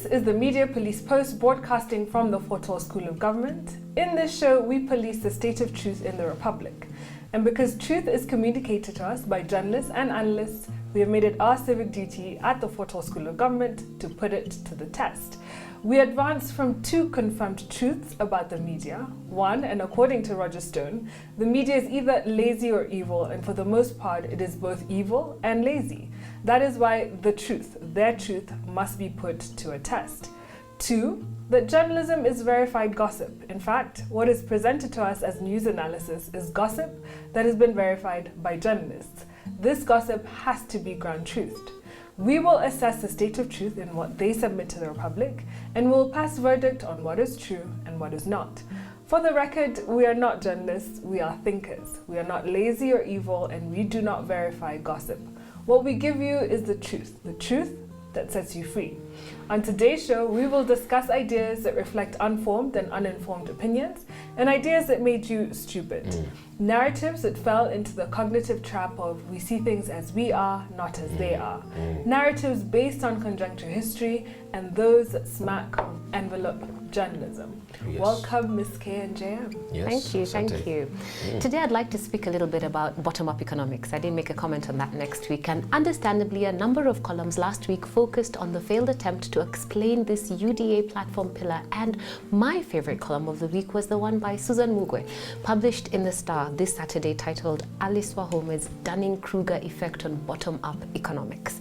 This is the Media Police Post broadcasting from the Fort Hall School of Government. In this show, we police the state of truth in the Republic. And because truth is communicated to us by journalists and analysts, we have made it our civic duty at the Fort Hall School of Government to put it to the test. We advance from two confirmed truths about the media. One, and according to Roger Stone, the media is either lazy or evil, and for the most part, it is both evil and lazy. That is why the truth, their truth, must be put to a test. Two, that journalism is verified gossip. In fact, what is presented to us as news analysis is gossip that has been verified by journalists. This gossip has to be ground-truthed. We will assess the state of truth in what they submit to the Republic, and will pass verdict on what is true and what is not. For the record, we are not journalists, we are thinkers. We are not lazy or evil, and we do not verify gossip. What we give you is the truth that sets you free. On today's show, we will discuss ideas that reflect unformed and uninformed opinions, and ideas that made you stupid. Narratives that fell into the cognitive trap of we see things as we are, not as they are. Narratives based on conjuncture history, and those that smack of envelope journalism. Yes. Welcome, Ms. K and JM. Yes, Thank you. Today I'd like to speak a little bit about bottom-up economics. I did make a comment on that next week, and understandably a number of columns last week focused on the failed attempt to explain this UDA platform pillar, and my favorite column of the week was the one by Susan Mugwe, published in The Star this Saturday, titled Alice Wahome's Dunning-Kruger Effect on Bottom-Up Economics.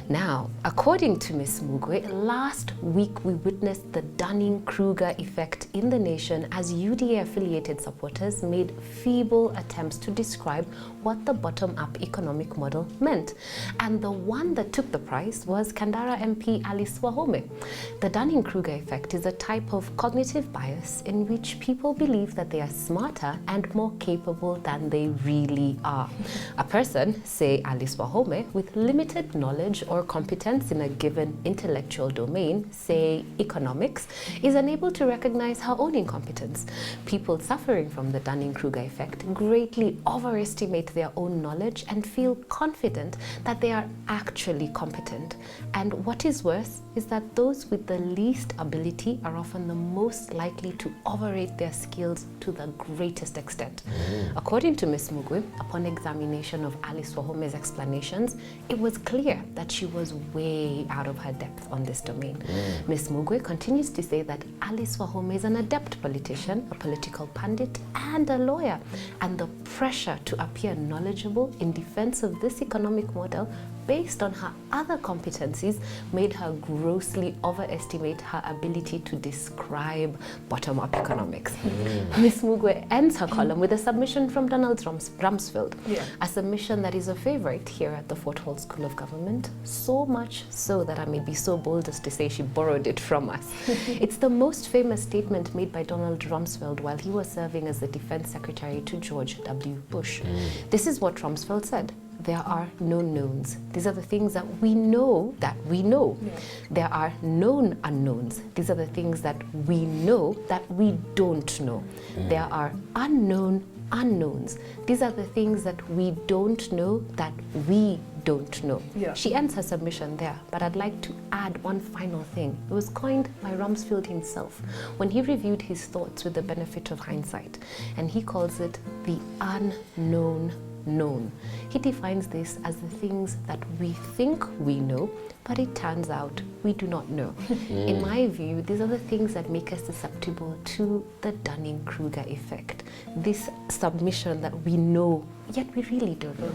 Now, according to Ms. Mugwe, last week we witnessed the Dunning-Kruger effect in the nation as UDA-affiliated supporters made feeble attempts to describe what the bottom-up economic model meant. And the one that took the prize was Kandara MP Alice Wahome. The Dunning-Kruger effect is a type of cognitive bias in which people believe that they are smarter and more capable than they really are. A person, say Alice Wahome, with limited knowledge or competence in a given intellectual domain, say economics, is unable to recognize her own incompetence. People suffering from the Dunning-Kruger effect greatly overestimate their own knowledge and feel confident that they are actually competent. And what is worse is that those with the least ability are often the most likely to overrate their skills to the greatest extent. According to Ms. Mugwe, upon examination of Alice Wahome's explanations, it was clear that she was way out of her depth on this domain. Ms. Mugwe continues to say that Alice Wahome is an adept politician, a political pundit, and a lawyer, and the pressure to appear knowledgeable in defense of this economic model based on her other competencies made her grossly overestimate her ability to describe bottom-up economics. Ms. Mugwe ends her column with a submission from Donald Rumsfeld, a submission that is a favorite here at the Fort Hall School of Government, so much so that I may be so bold as to say she borrowed it from us. It's the most famous statement made by Donald Rumsfeld while he was serving as the Defense Secretary to George W. Bush. This is what Rumsfeld said. There are no knowns. These are the things that we know that we know. There are known unknowns. These are the things that we know that we don't know. There are unknown unknowns. These are the things that we don't know that we don't know. She ends her submission there, but I'd like to add one final thing. It was coined by Rumsfeld himself when he reviewed his thoughts with the benefit of hindsight, and he calls it the unknown known. He defines this as the things that we think we know, but it turns out we do not know. In my view, these are the things that make us susceptible to the Dunning-Kruger effect. This submission that we know, yet we really don't know.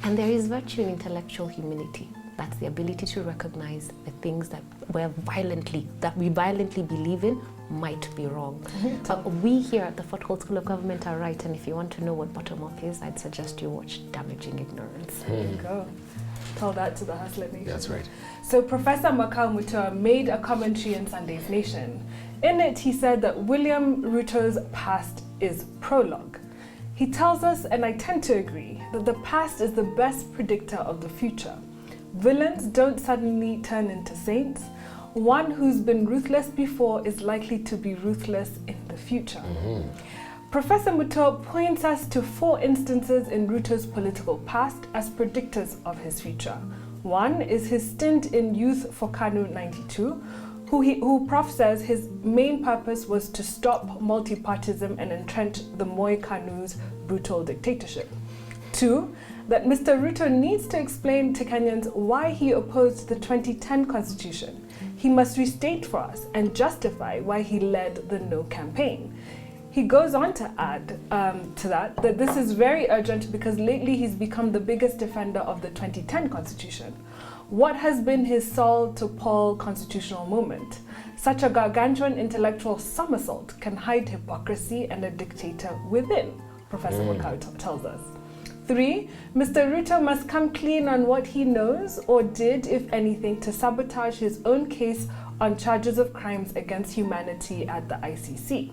And there is virtue in intellectual humility. That's the ability to recognize the things that we violently believe in might be wrong. But we here at the Fort Hall School of Government are right, and if you want to know what bottom-up is, I'd suggest you watch Damaging Ignorance. There you go. Tell that to the Hustler Nation. That's right. So Professor Makau Mutua made a commentary in Sunday's Nation. In it, he said that William Ruto's past is prologue. He tells us, and I tend to agree, that the past is the best predictor of the future. Villains don't suddenly turn into saints. One who's been ruthless before is likely to be ruthless in the future. Professor Mutua points us to 4 instances in Ruto's political past as predictors of his future. One is his stint in Youth for KANU 92, who Prof says his main purpose was to stop multipartism and entrench the Moi Kanu's brutal dictatorship. 2, that Mr. Ruto needs to explain to Kenyans why he opposed the 2010 constitution. He must restate for us and justify why he led the No campaign. He goes on to add to that this is very urgent because lately he's become the biggest defender of the 2010 constitution. What has been his Saul to Paul constitutional moment? Such a gargantuan intellectual somersault can hide hypocrisy and a dictator within, Professor Wakau tells us. 3, Mr. Ruto must come clean on what he knows or did, if anything, to sabotage his own case on charges of crimes against humanity at the ICC.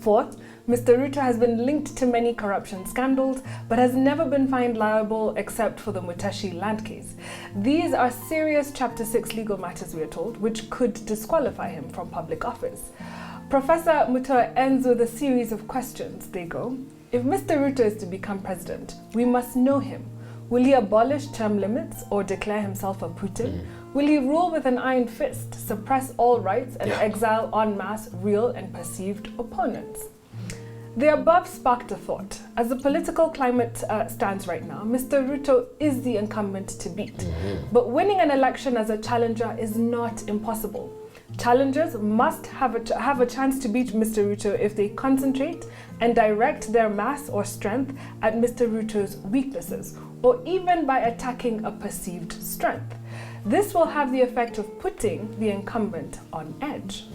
4th, Mr. Ruto has been linked to many corruption scandals, but has never been found liable except for the Muteshi land case. These are serious Chapter 6 legal matters, we are told, which could disqualify him from public office. Professor Mutoa ends with a series of questions. They go, if Mr. Ruto is to become president, we must know him. Will he abolish term limits or declare himself a Putin? Will he rule with an iron fist, suppress all rights, and exile en masse real and perceived opponents? The above sparked a thought. As the political climate stands right now, Mr. Ruto is the incumbent to beat. But winning an election as a challenger is not impossible. Challengers must have a chance to beat Mr. Ruto if they concentrate and direct their mass or strength at Mr. Ruto's weaknesses, or even by attacking a perceived strength. This will have the effect of putting the incumbent on edge.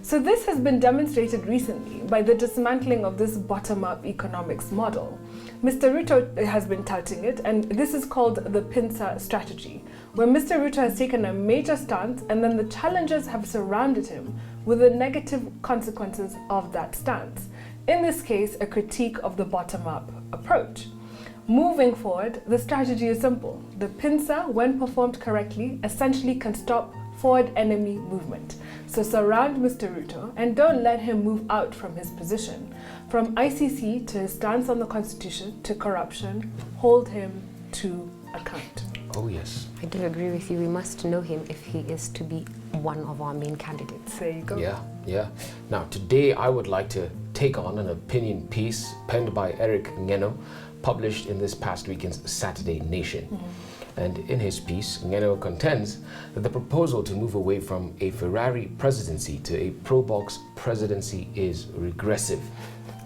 So this has been demonstrated recently by the dismantling of this bottom-up economics model. Mr. Ruto has been touting it, and this is called the pincer strategy, where Mr. Ruto has taken a major stance and then the challengers have surrounded him with the negative consequences of that stance. In this case, a critique of the bottom-up approach. Moving forward, the strategy is simple. The pincer, when performed correctly, essentially can stop forward enemy movement. So surround Mr. Ruto and don't let him move out from his position. From ICC to his stance on the constitution to corruption, hold him to account. Oh yes. I do agree with you. We must know him if he is to be one of our main candidates. There you go. Yeah. Now today I would like to take on an opinion piece penned by Eric Ngeno, published in this past weekend's Saturday Nation. And in his piece, Ngeno contends that the proposal to move away from a Ferrari presidency to a pro-box presidency is regressive.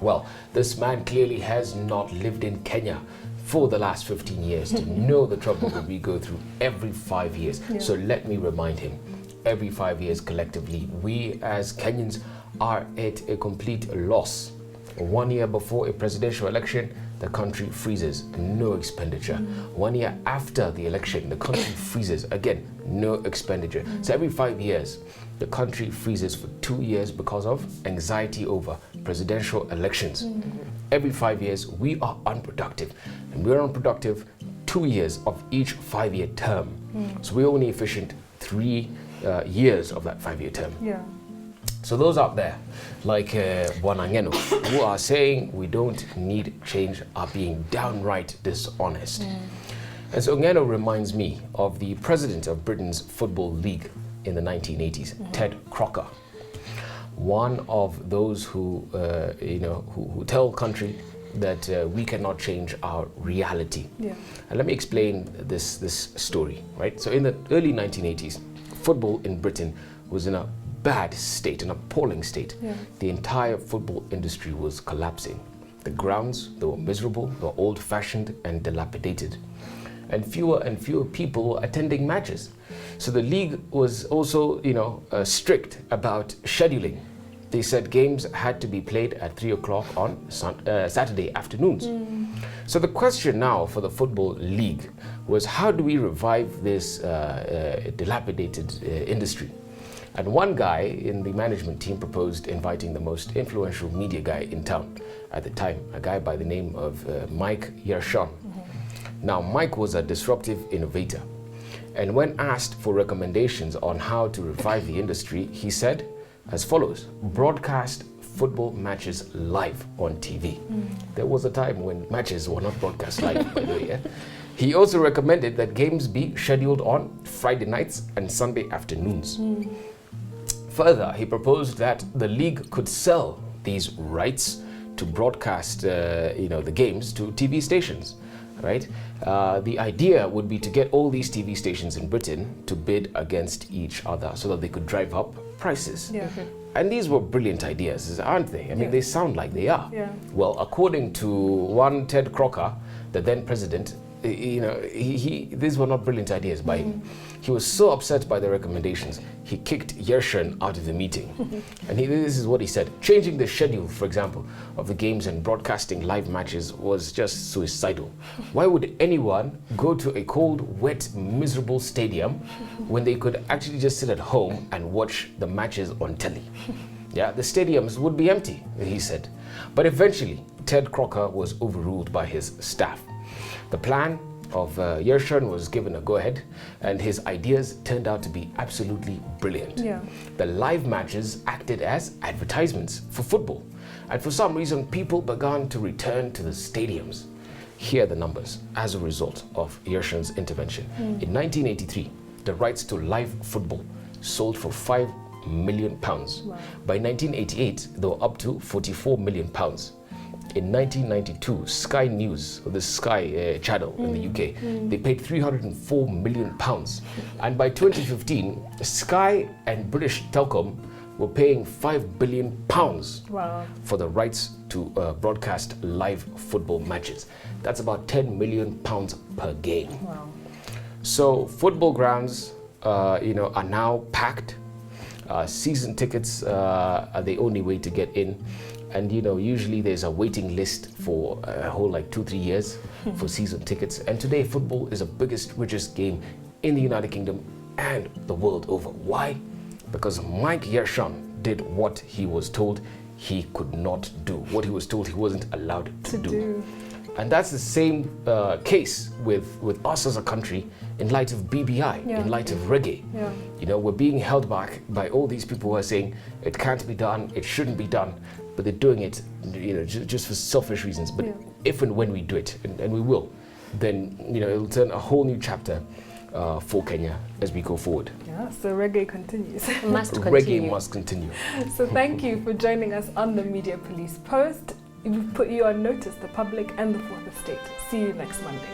Well, this man clearly has not lived in Kenya for the last 15 years to know the trouble that we go through every 5 years. So let me remind him, every 5 years collectively, we as Kenyans are at a complete loss. 1 year before a presidential election, the country freezes, no expenditure. 1 year after the election, the country freezes, again, no expenditure. So every 5 years, the country freezes for 2 years because of anxiety over presidential elections. Every 5 years, we are unproductive. And we're unproductive 2 years of each 5-year term. So we're only efficient 3 years of that 5-year term. So those out there, like Ngeno, who are saying we don't need change, are being downright dishonest. And so Ngeno reminds me of the president of Britain's Football League in the 1980s, Ted Crocker. One of those who, who tell country that we cannot change our reality. And let me explain this story, right? So in the early 1980s, football in Britain was in a bad state, an appalling state. The entire football industry was collapsing. The grounds, they were miserable, they were old-fashioned and dilapidated. And fewer people were attending matches. So the league was also, strict about scheduling. They said games had to be played at 3 o'clock on Saturday afternoons. So the question now for the Football League was, how do we revive this dilapidated industry? And one guy in the management team proposed inviting the most influential media guy in town at the time, a guy by the name of Mike Yershon. Now, Mike was a disruptive innovator. And when asked for recommendations on how to revive the industry, he said as follows: broadcast football matches live on TV. There was a time when matches were not broadcast live, by the way. He also recommended that games be scheduled on Friday nights and Sunday afternoons. Further, he proposed that the league could sell these rights to broadcast, the games to TV stations, right? The idea would be to get all these TV stations in Britain to bid against each other so that they could drive up prices. Yeah. And these were brilliant ideas, aren't they? I mean, they sound like they are. Yeah. Well, according to one Ted Crocker, the then president, these were not brilliant ideas by him. He was so upset by the recommendations, he kicked Yershon out of the meeting. And this is what he said: changing the schedule, for example, of the games and broadcasting live matches was just suicidal. Why would anyone go to a cold, wet, miserable stadium when they could actually just sit at home and watch the matches on telly? Yeah, the stadiums would be empty, he said. But eventually, Ted Crocker was overruled by his staff. The plan of Yershon was given a go-ahead, and his ideas turned out to be absolutely brilliant. Yeah. The live matches acted as advertisements for football, and for some reason, people began to return to the stadiums. Here are the numbers as a result of Yershon's intervention. In 1983, the rights to live football sold for £5 million. Wow. By 1988, they were up to £44 million. In 1992, Sky News, the Sky channel in the UK, they paid £304 million. And by 2015, Sky and British Telecom were paying £5 billion Wow. for the rights to broadcast live football matches. That's about £10 million per game. Wow. So football grounds, are now packed. Season tickets are the only way to get in. And usually there's a waiting list for a whole 2-3 years for season tickets. And today football is the biggest, richest game in the United Kingdom and the world over. Why? Because Mike Yershon did what he was told he could not do, what he was told he wasn't allowed to do. And that's the same case with us as a country in light of BBI, in light of reggae. Yeah. We're being held back by all these people who are saying it can't be done, it shouldn't be done, but they're doing it, just for selfish reasons. But if and when we do it, and we will, then it'll turn a whole new chapter for Kenya as we go forward. Yeah, so reggae continues. Must continue. Reggae must continue. So thank you for joining us on the Media Police Post. We've put you on notice, the public and the fourth estate. See you next Monday.